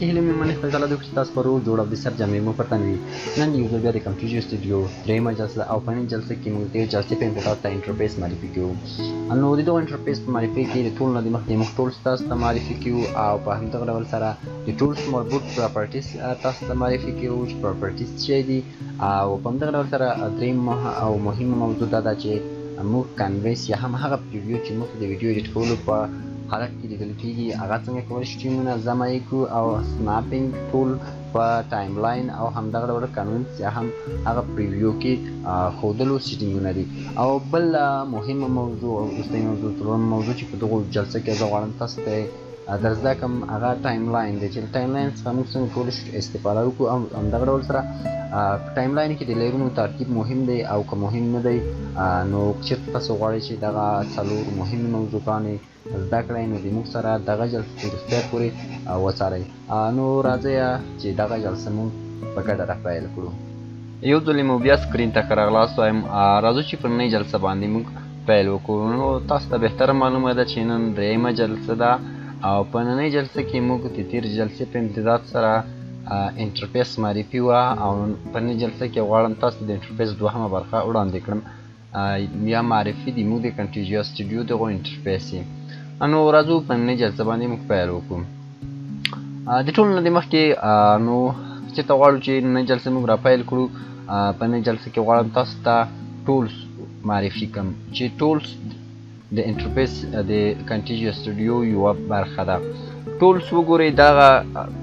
داسې هیله مې منې خدای تعالی دې وکړي چې تاسو په روغ جوړ او د سرجمې مو پرته نه وي. نن یو ځل بیا د کمپیوټر سټوډیو درېیمه جلسه ده او په نن جلسه کې موږ دې جلسې په انتخاب ته انټرفیس معرفي کوو. نو د دغه انټرفیس په معرفي کې د ټول نه د مخکې موږ ټولز تاسو ته معرفي کوو او په همدغه ډول سره د ټولز مربوط پراپرټیز تاسو ته معرفي کوو چې پراپرټیز څه دي او په همدغه ډول سره درېیمه او مهمه موضوع دا ده چې موږ کانویس یا هم هغه پریویو چې موږ د ویډیو ایډیټ کولو په حالت کې لیدل کېږي هغه څنګه کولی شو چې منظمه یې کړو او سناپینګ ټول په ټایم لاین او همدغه ډول کانویس یا هم هغه پریویو کې ښودلو سیټینګونه دي. او بل مهمه موضوع او وروستۍ موضوع څلورمه موضوع چې په دغو جلسه کې زه غواړم تاسو ته در زده کړم هغه ټایم لاین دی چې له ټایم لاین څخه موږ څنګه کولی شو استفاده وکړو او همدغه ډول سره په ټایم لاین کې د لیرونو ترتیب مهم دی او که مهم نه دی نو چېرته تاسو غواړئ چې دغه څلور مهمې موضوعګانې زده کړئ نو زموږ سره دغه جلسه تر اختیار پورې وڅارئ. نو راځئ چې دغه جلسه موږ په ګډه راپیل کړو. یو ځل مو بیا سکرین ته ښه راغلاست وایم. راځو چې په نننۍ جلسه باندې موږ پیل وکړو. نو تاسو ته بهتره معلومه ده چې نن درېیمه جلسه ده او په نننۍ جلسه کې موږ د تېرې جلسې په امتداد سره انټرفیس معرفي وه او په نننۍ جلسه کې غواړم تاسو ته د انټرفیس دوهمه برخه وړاندې کړم یا معرفي د موږ د کنټیجیا سټوډیو دغو انټرفیس یې. نو راځو په نننۍ جلسه باندې موږ پیل وکړو. د ټولو نه د مخکې نو چېرته غواړو چې نننۍ جلسه موږ راپیل کړو. په نننۍ جلسه کې غواړم تاسو ته ټولز معرفي کړم چې ټولز د انټرفیس د کنټیجیا سټوډیو یوه برخه ده. ټولز وګورئ دغه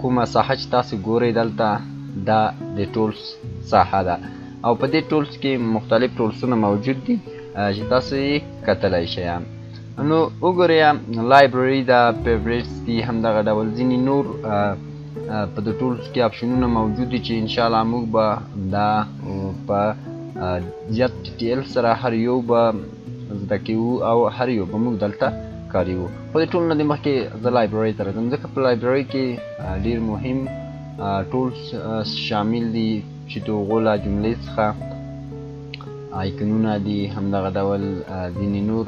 کومه ساحه چې تاسو ګورئ دلته دا د ټولز ساحه ده او په دې ټولز کې مختلف ټولزونه موجود دي چې تاسو یې کتلی شئ. نو وګورئ لایبرري ده، فیوریټس دي، همدغه ډول ځینې نور په د ټولز کې اپشنونه موجود دي چې انشاءالله موږ به دا په زیات ډیټیل سره هر یو به زده کوو او هر یو به موږ دلته کاریو. خو د ټولو نه د مخکې زه لایبرري ته راځم ځکه په لایبرري کې ډېر مهم ټولز شامل دي چې د هغو له جملې څخه آیکنونه دي، همدغه ډول ځینې نور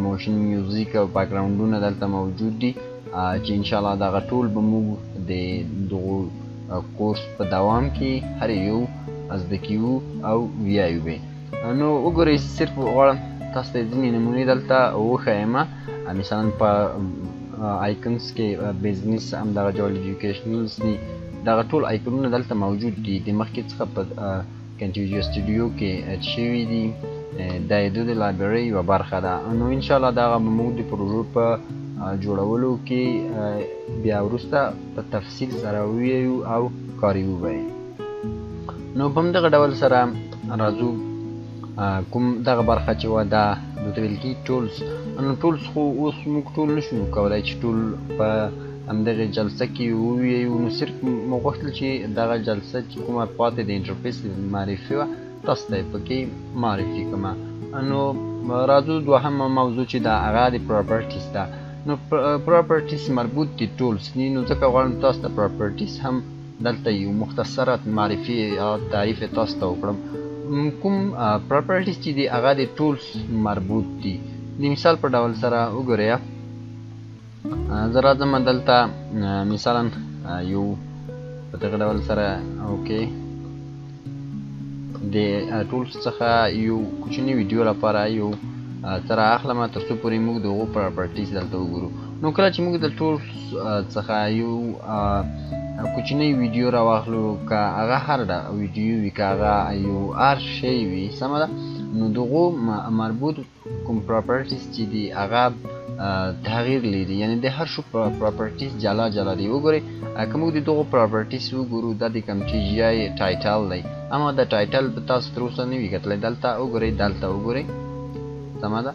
موشن میوزیک او باکګراونډونه دلته موجود دي چې انشاءالله دغه ټول به موږ د دغو کورس په دوام کې هر یو زده کوو او ویایو به. نو وګورئ صرف غواړم تاسو ته ځینې نمونې دلته وښیم. مثلا په آیکنز کې بزنس همدغه ډول ایجوکیشنلز دي، دغه ټول آیکنونه دلته موجود دي د مخکې څخه په کنټیجیا سټوډیو کې اډ شوي دي. دا د د لایبرري یوه برخه ده. نو انشاءالله دغه به موږ د پروژو په جوړولو کې بیا وروسته په تفصیل سره وویایو او کاریو به یې. نو په همدغه ډول سره راځو کوم دغه برخه چې وه دا ورته ویل کېږي ټولز. نو ټولز خو اوس موږ ټول نشو کولی چې ټول په همدغې جلسه کې وویایو. نو صرف مو غوښتل چې دغه جلسه چې کومه پاتې د انټرفیس معرفي وه تاسو ته یې پکې معرفي کړمه. نو راځو دوهمه موضوع چې ده هغه د پراپرټیز ده. نو پراپرټیز مربوط دي ټولز دي نو ځکه غواړم تاسو ته پراپرټیز هم دلته یو مختصره معرفي یا تعریف یې تاسو ته وکړم. کوم پراپرټیز چې دي هغه د ټولز مربوط دي. د مثال په ډول سره وګورئ زه راځم دلته مثلا یو په دغه ډول سره اوکې د ټولز څخه یو کوچني ویډیو لپاره یو سره اخلم تر څو پورې موږ د هغو پراپرټیز دلته وګورو. نو کله چې موږ د ټولز څخه یو کوچنی ویډیو راواخلو که هغه هر ویډیو وي که هغه یو هر شی وي سمه ده نو دغو مربوط کوم پراپرټیز چې دي هغه تغییر لري، یعنې د هر شو پراپرټیز جلا جلا دي. وګورئ که موږ د دغو پراپرټیز وګورو دا د کنټیجیا ټایټل دی اما د ټایټل به تاسو تر اوسه نه وي کتلی. دلته وګورئ دلته وګورئ سمه ده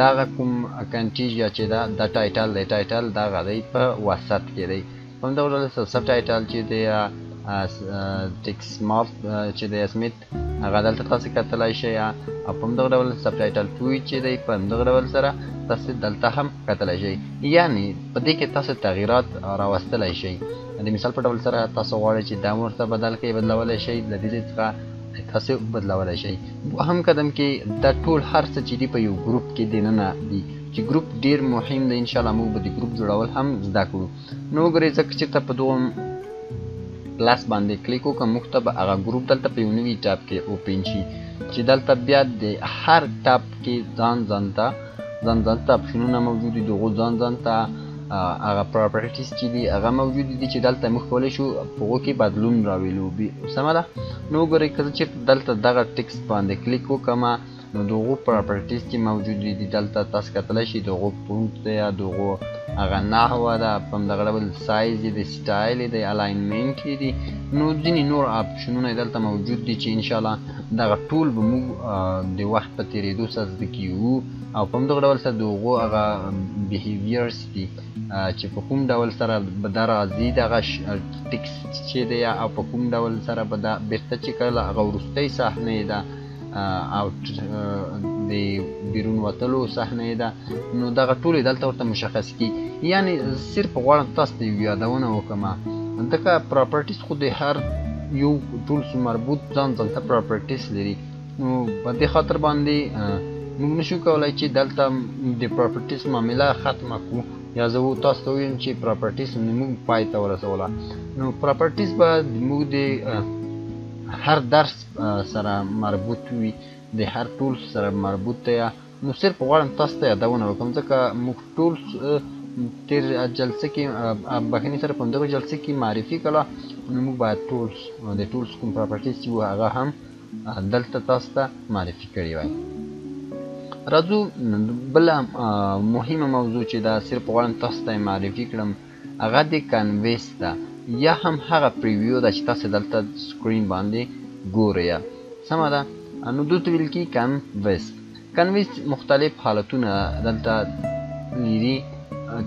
دغه کوم کنټیجیا چې ده دا ټایټل دی. ټایټل دغه دی په وسط کې دی. په همدغه ډول سب ټایټل چې دی ټیکس مارک چې دی سمیت هغه دلته تاسو کتلی شئ او په همدغه ډول سب ټایټل ټویټ چې دی په همدغه ډول سره تاسو دلته هم کتلی شئ. یعنې په دې کې تاسو تغییرات راوستلی شئ. د مثال په ډول سره تاسو غواړئ چې دا ورته بدل کړئ بدلولی شئ له دې څخه تاسو بدلولی شئ. دوهم قدم کې دا ټول هر څه چې دي په یو ګروپ کې دننه دي چې ګروپ ډېر مهم دی. انشاءالله موږ به د ګروپ جوړول هم زده کړو. نو وګورئ ځکه چېرته په دغو پلاس باندې کلیک وکړم موږ ته به هغه ګروپ دلته په یو نوي ټاب کې اوپن شي چې دلته بیا د هر ټاب کې ځان ته اپشنونه موجود دي، د هغو ځان ته هغه پراپرټیز چې دي هغه موجود دي چې دلته موږ کولی شو په هغو کې بدلون راولو. سمه ده. نو وګورئ که زه چېرته دلته دغه ټکسټ باندې کلیک وکړم نو د هغو پراپرټیز چې موجود دي دلته تاسو کتلی شئ، د هغو فونټ دی یا د هغو هغه نحوه ده، په همدغه ډول سایز یې دی، سټایل یې دی، الاینمنټ یې دی، نو ځینې نور اپشنونه دلته موجود دي چې انشاءالله دغه ټول به موږ د وخت په تېرېدو سره زده کیږو او په همدغه ډول سره د هغو هغه بیهیویرز دي چې په کوم ډول سره به دا راځي دغه ټکسټ چې دی او په کوم ډول سره به دا بېرته چې کله هغه وروستۍ صحنه ده او د بیرون وتلو صحنه ده نو دغه ټولې دلته ورته مشخص کړي. یعنې صرف غواړم تاسو ته یو یادونه وکړم ځکه پراپرټیز خو د هر یو ټولس مربوط ځان ته پراپرټیز لري، نو په دې خاطر باندې موږ نشو کولی چې دلته د پراپرټیز معامله ختمه کړو یا زه تاسو ته ویم چې پراپرټیز موږ پای ته ورسوله. نو پراپرټیز به موږ د هر درس سره مربوط وي، د هر ټولس سره مربوط دی، نو صرف غواړم تاسو ته یادونه وکړم ځکه موږ ټولس تیر جلسه کې بخښنې سره په همدغه جلسه کې معرفي کړه، نو موږ باید د ټولس کوم پراپرټیز چې وو هغه هم دلته تاسو ته معرفي کړې وای. راځو بله مهمه موضوع چې دا صرف غواړم تاسو ته معرفي کړم هغه د کانویس ده یا هم هغه پریویو ده چې تاسو دلته سکرین باندې ګورئ. سمه ده. نو دلته ویل کېږي کانویس مختلف حالتونه دلته لري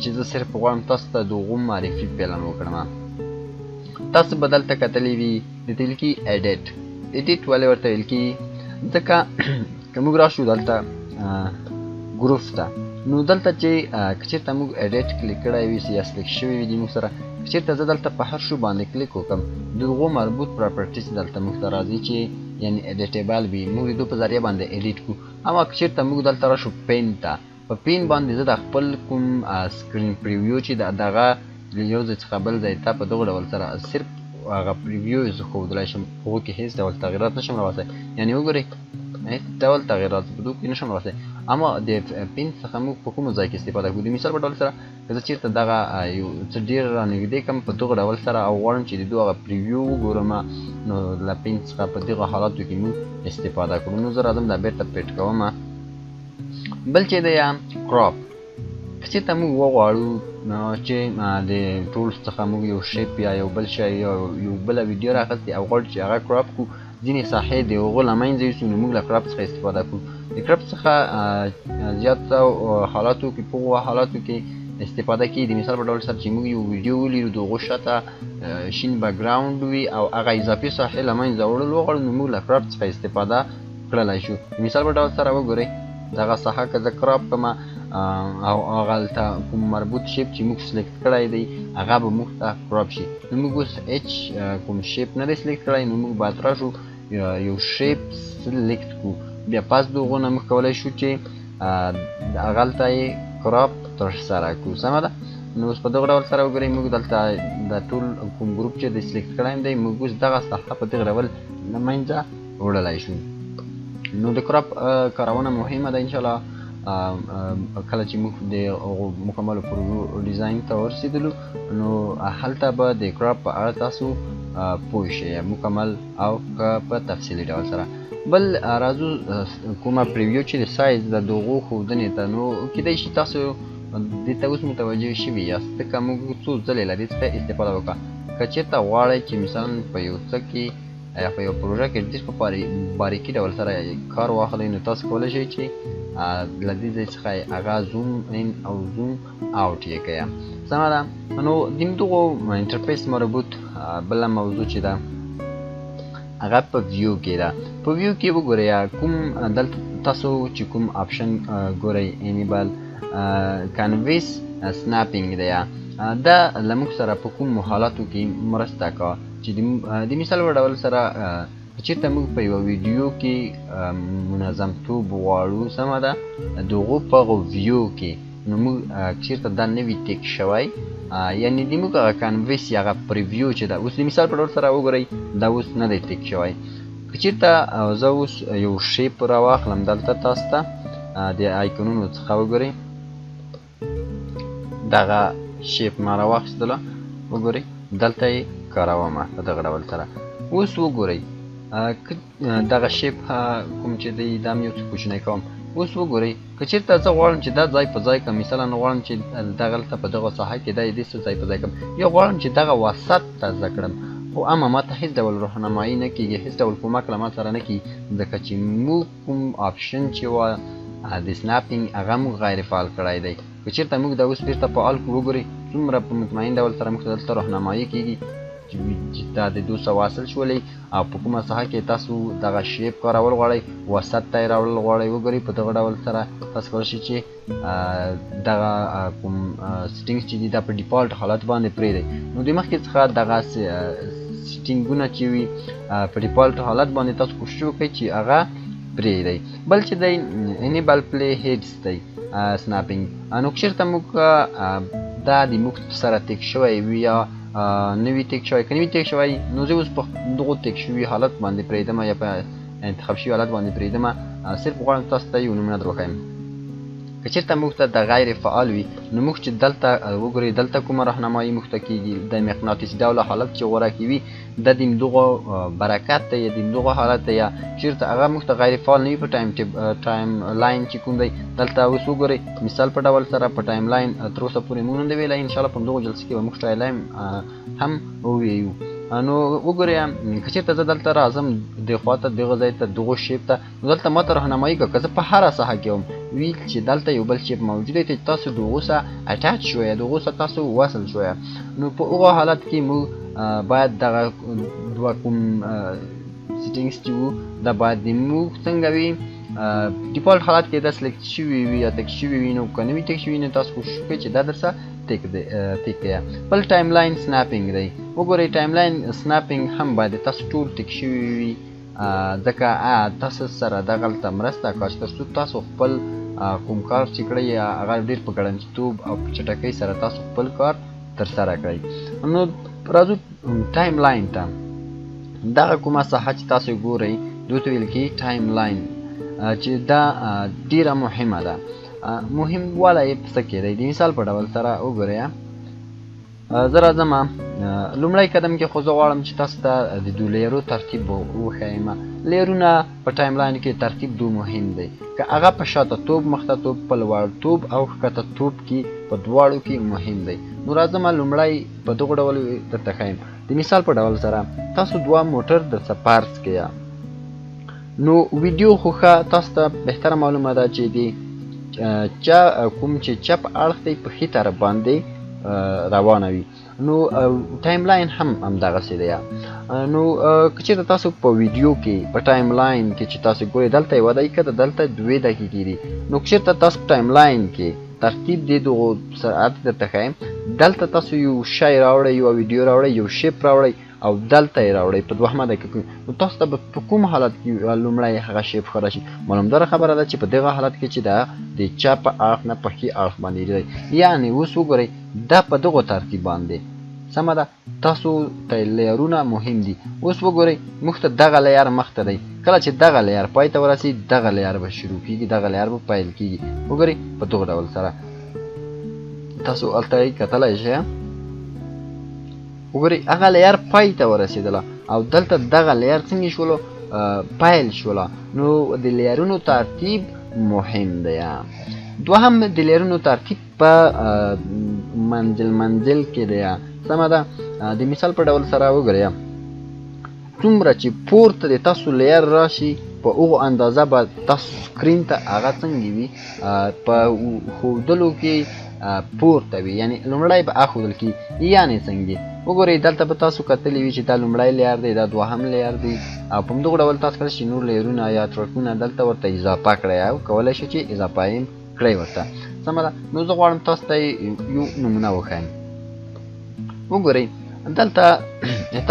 چې زه صرف غواړم تاسو ته د هغو معرفي پلان وکړم. تاسو به دلته کتلی وي دلته ویل کېږي ایډیټ ولې ورته ویل کېږي ځکه که موږ راشو دلته ګروپ ته نو دلته چې که چېرته موږ ایډیټ کلیک کړی وي یا سلیکټ شوي وي دي موږ سره که چېرته زه دلته په هر شو باندې کلیک وکړم د هغو مربوط پراپرټیز دلته موږ ته راځي چې یعنې ایډیټیبل وي، موږ د دو په ذریعه باندې ایډیټ کړو. اما که چېرته موږ دلته راشو پین ته په پین باندې زه د خپل کوم سکرین پریویو چې دغه یو ځای څخه بل ځای ته په دغه ډول سره صرف هغه پریویو زه ښودلی شم، هغو کې هېڅ ډول تغیرات نشم راوستی، یعنې وګورئ هېڅ ډول تغیرات په دغو کې نشم راوستی. اما د پین څخه موږ په کومو ځای کې استفاده کوو د مثال په ډول سره که زه چېرته دغه یو څه ډېر رانږدې کړم په دغه ډول سره او غواړم چې د دوی هغه پریویو وګورم نو له پین څخه په دغه حالاتو کې موږ استفاده کړو. نو زه راځم دا بېرته پیټ کوم. بل چې دی کراپ که چېرته موږ وغواړو چې د ټولس څخه موږ یو شیپ یا یو بل شی یا یو بله ویډیو رااخیستې او غواړو چې هغه کراپ کړو ځینې ساحې د هغو له منځه یوسو نو موږ له کراپ څخه استفاده کړو. د کراپ څخه زیاته حالاتو کې په هغو حالاتو کې استفاده کیږي د مثال په ډول سره چې موږ یو ویډیو ولرو د هغو شاته شین بیکګراونډ وي او هغه اضافي ساحې له منځه وړل وغواړو نو موږ له کراپ څخه استفاده کړلی شو. د مثال په ډول سره وګورئ دغه ساحه که زه کراپ کړم او هغه هلته کوم مربوط شیپ چې موږ سلیکټ کړی دی هغه به موږ ته کراپ شي. نو موږ اوس کوم شیپ نه دی سلیکټ کړی نو موږ باید راشو یو شیپ سلیکټ کړو، بیا پس د هغو نه موږ کولی شو چې هغه هلته یې کراپ ترسره کړو. سمه ده. نو اوس په دغه ډول سره وګورئ موږ دلته د ټول کوم ګروپ چې دی سلیکټ کړی دی موږ اوس دغه ساحه په دغه ډول له منځه وړلی شو. نو د کراپ کارونه مهمه ده انشاءالله کله چې موږ د مکملو پروژو ډیزاین ته ورسېدلو نو هلته به د کراپ په اړه تاسو پوه شئ مکمل او که په تفصیلي ډول سره. بل راځو کومه پریویو چې د سایز د دغو ښودنې ته نو کیدای شي تاسو دې ته اوس متوجه شوي یاست ځکه موږ څو ځلې له دې څخه استفاده وکړه. که چېرته غواړئ چې مثلا په یو څه کې یا په یو پروژه کې ډېر په باریکي ډول سره کار واخلئ نو تاسو کولی شئ چې له دې ځای څخه هغه زوم ان او زوم اوټ یې کړئ. سمه ده. نو د دغو انټرفیس مربوط بله موضوع چې ده هغه په ویو کې ده. په ویو کې وګورئ کوم دلته تاسو چې کوم آپشن ګورئ انیبل کانویس سناپینګ دی دا له موږ سره په کومو حالاتو کې مرسته کوه چې د مثال په ډول سره چېرته موږ په یوه ویډیو کې منظمتوب غواړو. سمه ده. د هغو په هغو ویو کې نو موږ چېرته دا نوي ټیک شوی یعنې د موږ هغه کانویس یا هغه پریویو چې ده اوس د مثال په ډول سره وګورئ دا اوس نه دی ټیک شوی. که چېرته زه اوس یو شیپ راواخلم دلته تاسو ته د آیکونونو څخه وګورئ دغه شیپ ما راواخیستله وګورئ دلته یې کاروم په دغه ډول سره. اوس وګورئ دغه شیپ کوم چې دی دا مې یو څه کوچنی کوم. اوس وګورئ که چېرته زه غواړم چې دا ځای په ځای کړم مثلا غواړم چې دغلته په دغه ساحه کې دا دې څه ځای په ځای کړم یا غواړم چې دغه وسط ته زه کړم خو اما ما ته هېڅ ډول راهنمایي نه کېږي هېڅ ډول کومک له ما سره نه کېږي ځکه چې موږ کوم آپشن چې وه د سناپینګ هغه موږ غیر فعال کړی دی. که چېرته موږ دا اوس بېرته فعال کړو وګورئ څومره په مطمئن ډول سره موږ ته دلته راهنمایي کېږي چې دا د 200 واصل شولې او په کومه ساحه کې تاسو دغه شیپ کارول غواړئ وسط ته یې راوړل غواړئ وګورئ په دغه ډول سره تاسو کولی شئ چې دغه کوم سیټینګز چې دي دا په ډیفالټ حالت باندې پرېږدئ. نو د مخکې څخه دغه سیټینګونه چې وي په ډیفالټ حالت باندې تاسو کوشش وکړئ چې هغه پرېږدئ. بل چې دی انیبل پلی هیډز دی سناپینګ. نو که چېرته موږ دا د موږ سره ټیک شوی وي یا نوی ټیک شوی که نوی ټیک شوی نو زه اوس په دغو ټیک شوي حالت باندې پرېږدم یا په انتخاب شوي حالت باندې پرېږدم صرف غواړم تاسو ته یو نمونه در وښیم. که چېرته موږ ته د غیر فعال وي نو موږ چې دلته وګورئ دلته کومه راهنمایي موږ ته کېږي د مقناطیسي ډوله حالت چې غوره کوي د همدغو برکت دی یا د همدغو حالت دی یا چېرته هغه موږ ته غیر فعال نه وي په ټایم لاین چې کوم دی دلته اوس وګورئ مثال په ډول سره په ټایم لاین تر اوسه پورې موږ نه دی ویلی انشاءالله په همدغو جلسه کې به موږ ټایم لاین هم وویو. نو وګورئ که چېرته زه دلته راځم دې خوا ته دغه ځای ته دغو شیپ ته نو دلته ما ته راهنمایي کړه که زه په هره ساحه کې وم وي چې دلته یو بل شیپ موجود دی چې تاسو د هغو سره اټاچ شویه د هغو سره تاسو وصل شویه نو په هغو حالت کې موږ باید دغه دوه کوم سیټینګز چې وو دا باید د موږ څنګه وي ډیفالټ حالت کې دا سلیکټ شوي وي یا ټیک شوي وي نو که نه وي ټیک شوي نو تاسو کوشش وکړئ چې دا در سره ټیک دی. بل ټایم لاین سناپینګ دی وګورئ ټایم لاین سناپینګ هم باید تاسو ټول ټیک شوي وي ځکه تاسو سره دغلته مرسته کوه چې تر څو تاسو خپل کوم کار چې کړئ هغه ډېر په ګړندیتوب او په چټکۍ سره تاسو خپل کار ترسره کړئ. نو راځو ټایم لاین ته. دغه کومه ساحه چې تاسو ګورئ دوی ته ویل کېږي ټایم لاین چې دا ډېره مهمه ده. مهم والی یې په څه کې دی د مثال په ډول سره وګورئ زه راځم لومړی قدم کې خو زه غواړم چې تاسو ته د دو لیرو ترتیب وښیم. لیرونه په ټایم لاین کې ترتیب دو مهم دی که هغه په شاته توب مخته توب په لوړتوب او ښکته توب کې په دواړو کې مهم دی. نو راځم لومړی په دغه ډول درته ښیم د مثال په ډول سره تاسو دوه موټر درڅه پارس کړئ نو ویډیو خو ښه تاسو ته بهتره معلومه ده چې د کوم چې چپ اړخ دی په ښي طرف باندې روانه وي نو ټایم لاین هم همدغسې دی. نو که چېرته تاسو په ویډیو کې په ټایم لاین کې چې تاسو ګورئ دلته یوه دقیقه ده دلته 2 دقیقې دي نو که چېرته تاسو په ټایم لاین کې ترتیب د دغو سرعت درته ښیم دلته تاسو یو شی راوړئ یوه ویډیو راوړئ یو شیپ راوړئ او دلته یې راوړئ په 2 دقیقه کې نو تاسو ته به په کوم حالت کې لومړی هغه شیپ ښه راشي. معلومداره خبره ده چې په دغه حالت کې چې دا د چپ اړخ نه په ښي اړخ باندې دی یعنې اوس وګورئ دا په دغو ترتیب باندې سمه ده. تاسو ته لیرونه مهم دي. اوس وګورئ موږ ته دغه لیر مخته دی کله چې دغه لیر پای ته ورسي دغه لیر به شروع کېږي دغه لیر به پیل کېږي. وګورئ په دغه ډول سره تاسو هلته یې کتلی شئ وګورئ هغه لیر پای ته ورسېدله او دلته دغه لیر څنګه شولو پیل شوله. نو د لیرونو ترتیب مهم دی. دوهم د لیرونو ترتیب په منزل کې دی سمه ده. د مثال په ډول سره وګورئ څومره چې پورته د تاسو لیر راشي په هغو اندازه به تاسو سکرین ته هغه څنګه وي په ښودلو کې پورته وي یعنې لومړی به اښودل کېږي یعنې څنګه وګورئ دلته به تاسو کتلی وي چې دا لومړی لیر دی دا دوهم لیر دی او په همدغه ډول تاسو کولای شئ نور لیرونه یا ټرکونه دلته ورته اضافه کړئ او کولی شئ چې اضافه یې کړئ ورته سمه ده. نو زه غواړم تاسو ته یو نمونه وښیم. وګورئ دلته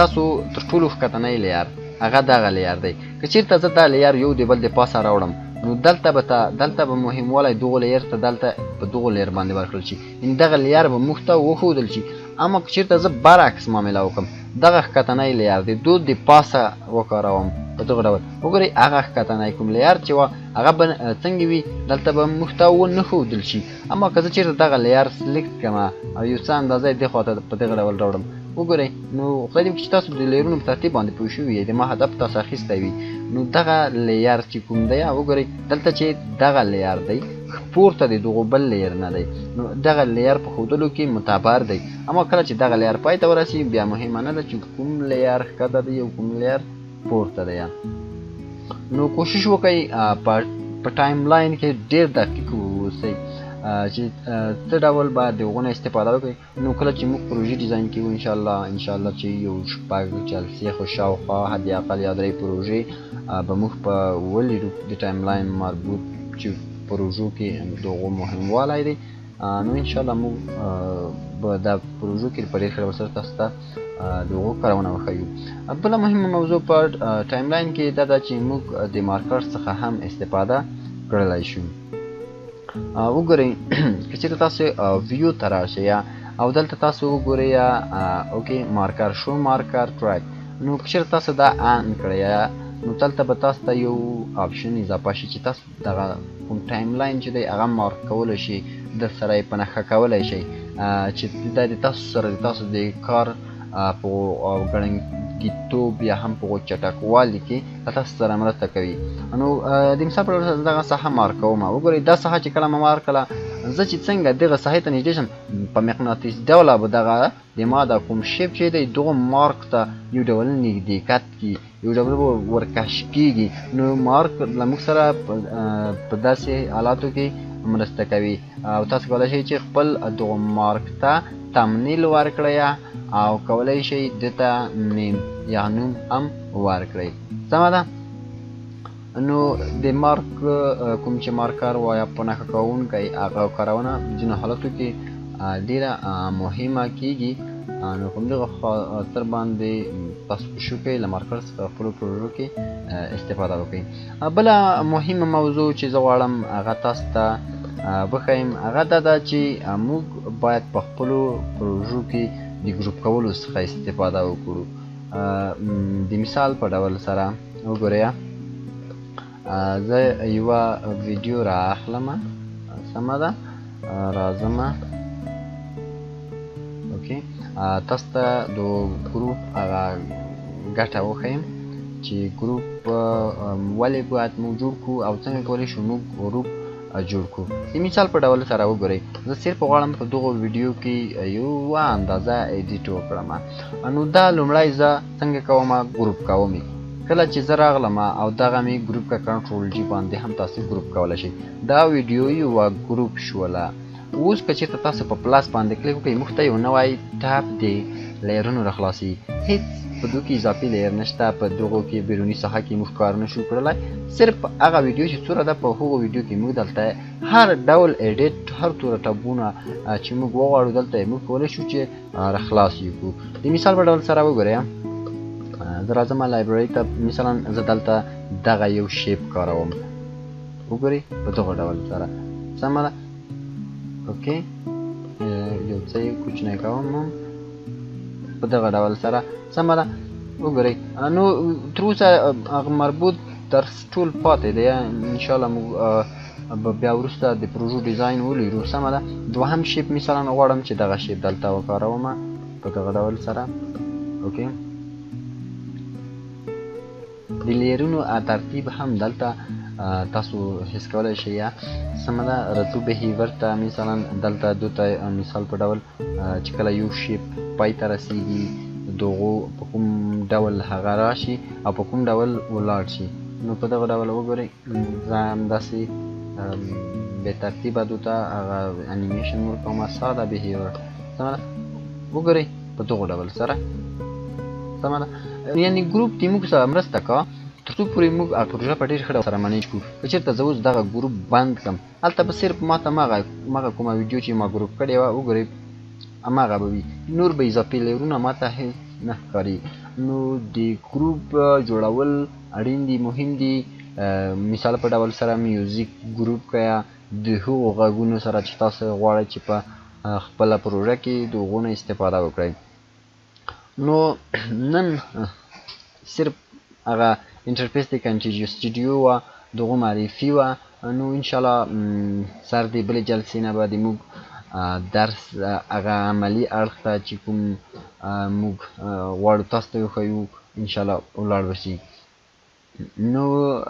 تاسو تر ټولو ښکتنی لیر هغه دغه لیر دی. که چېرته زه دا لیر یو د بل د پاسه راوړم نو دلته به مهموالی دغه لیر ته دلته په دغه لیر باندې ورکړل شي، یعنې دغه لیر به موږ ته وښودل شي. اما که چېرته زه برعکس معامله وکړم، دغه ښکتنی لیر دی دو د پاسه وکاروم په دغه ډول، وګورئ هغه ښکتنی کوم لیر چې وه هغه به څنګه وي، دلته به موږ ته ونه ښودل شي. اما که زه چېرته دغه لیر سلیکټ کړم او یو څه اندازه یې دې خواته په دغه ډول راوړم، وګورئ نو خدای دې وکړي چې تاسو د لیرونو په ترتیب باندې پوه شوي یئ، د ما هدف تاسو اخیستی وي. نو دغه لیر چې کوم دی وګورئ دلته چې دغه لیر دی پورته د دغو بل لیر نه دی، نو دغه لیر په ښودلو کې معتبر دی. اما کله چې دغه لیر پای ته ورسي بیا مهمه نه ده چې کوم لیر ښکته دی او کوم لیر پورته دی. نو کوشش وکئ په ټایم لاین کې ډېر دقیق واوسئ چې څه ډول به د هغو نه استفاده وکړئ. نو کله چې موږ پروژې ډیزاین کوو انشاءالله چې یو 6 جلسې خو شاوخوا حد اقل یا 3 پروژې به موږ په ولیدو د ټایم لاین مربوط چې پروژو کې د هغو مهموالی دی. نو انشاءالله موږ به دا پروژو کې په ډېر ښه ډول سره تاسو ته د هغو کارونه وښیو. بله مهمه موضوع په ټایم لاین کې دا ده چې موږ د مارکر څخه هم استفاده کړلی شو. وګورئ که چېرته تاسو ویو ته راشئ او دلته تاسو وګورئ اوکې مارکر شو مارکر ټریک، نو که چېرته تاسو دا آن کړئ نو دلته به تاسو ته یو آپشن اضافه شي چې تاسو دغه کوم ټایم لاین چې دی هغه مارک کولی شئ، د سره یې په نښه کولی شئ چې دا د تاسو سره د تاسو د کار په ګړنګیتوب یا هم په چټکوالي کې تاسو سره مرسته کوي. نو د مثال په ډول دغه ساحه مارک کوم، وګورئ دا ساحه چې کله مې مارک کړله زه چې څنګه دغه ساحې ته نږدې شم په مقناطیس ډوله به دغه د ما دا کوم شیپ چې دی دغه مارک ته یو ډول نږدېکت کي، یو ډول به ورکش کېږي. نو مارک له موږ سره په داسې حالاتو کې مرسته کوي او تاسو کولی شئ چې خپل دغه مارک ته تمنیل ورکړئ او کولی شئ دې ته نیم یا نوم هم ورکړئ. سمه ده؟ نو د مارک کوم چې مارکر وایه په نښه کوونکی هغه کارونه ځینو حالاتو کې ډېره مهمه کېږي. نو په همدغه خاطر باندې تاسو کوشش وکړئ له مارکر څخه خپلو پروژو کې استفاده وکړئ. بله مهمه موضوع چې زه غواړم هغه تاسو ته وښیم هغه دا ده چې موږ باید په خپلو پروژو کې د ګروپ کولو څخه استفاده وکړو. د مثال په ډول سره وګورئ زه یوه ویډیو را اخلم، سمه ده راځم اوکې تاسو ته د ګروپ هغه ګټه وښیم چې ګروپ ولې باید موږ جوړ کړو او څنګه کولی شو موږ ګروپ جوړ کړو. د مثال په ډول سره وګورئ زه صرف غواړم په دغه ویډیو کې یوه اندازه ایډیټ وکړم. نو دا لومړی زه څنګه کوم ګروپ کوم، کله چې زه راغلم او دغه مې ګروپ کا کنټرول جی باندې هم تاسو ګروپ کولی شئ. دا ویډیو یوه ګروپ شوله. اوس که چېرته تاسو په پلاس باندې کلیک وکړئ موږ ته یو نوی ټاپ د لیرونو راخلاصي، هېڅ په دغو کې اضافي لیر نشته، په دغو کې بیروني ساحه کې موږ کار نشو کړلی. صرف هغه ویډیو چې څوره ده په هغو ویډیو کې موږ دلته هر ډول ایډیټ هر توره ټابونه چې موږ وغواړو دلته یې موږ کولی شو چې راخلاص یې کړو. د مثال په ډول سره وګورئ زه راځم لایبرري ته، مثلا زه دلته دغه یو شیپ کاروم، وګورئ په دغه ډول سره سمه ده. اوکې یو څه یې کوچنی کوم په دغه ډول سره سمه ده. وګورئ نو تر اوسه هغه مربوط درس ټول پاتې دی، انشاءالله موږ بیا وروسته د پروژو ډیزاین ولیرو. سمه ده. دوهم شیپ مثلا غواړم چې دغه شیپ دلته وکاروم په دغه ډول سره. اوکې د لیرونو ترتیب هم دلته تاسو حس کولی شئ. سمه ده. رطوب بیهیور ته مثلا دلته دو ته مثال په ډول چې کله یو شیپ پای ته رسیږي دغو په کوم ډول هغه راشي او په کوم ډول ولاړ شي. نو په دغه ډول وګورئ زه همداسې بې ترتیبه دو ته هغه انیمیشن ورکوم ساده بیهیور. سمه ده. وګورئ په دغه ډول سره سمه ده. یعنې ګروپ دې موږ سره مرسته کوه تر څو پورې موږ پروژه په ډېر ښه ډول سره منیج کړو. که چېرته زه اوس دغه ګروپ بند کړم هلته به صرف ما ته مغه کومه ویډیو چې ما ګروپ کړې وه وګورئ هماغه به وي، نور به اضافي لیرونه ما ته هېڅ نه ښکاري. نو د ګروپ جوړول اړین دي، مهم دي مثال په ډول سره میوزیک ګروپ که یا د هغو غږونو سره چې تاسو غواړئ چې په خپله پروژه کې د هغو نه استفاده وکړئ. نو نن صرف هغه انټرفیس د کنټیجو سټوډیو وه، د هغو معرفي وه. نو انشاءالله سر د بلې جلسې نه به د موږ درس هغه عملي اړخ ته چې کوم موږ غواړو تاسو ته وښیو انشاءالله ولاړ به شي. نو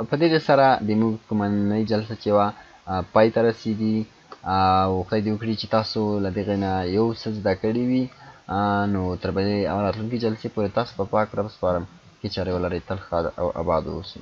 په دې سره د موږ کومه نننۍ جلسه چې وه پای ته رسېږي او خدای دې وکړي چې تاسو له دغې نه یو څه زده کړي وي. نو تر بلې او راتلونکې جلسې پورې تاسو په پاک رب سپارم. که چارې ولرئ تل ښاد او اباد اوسئ.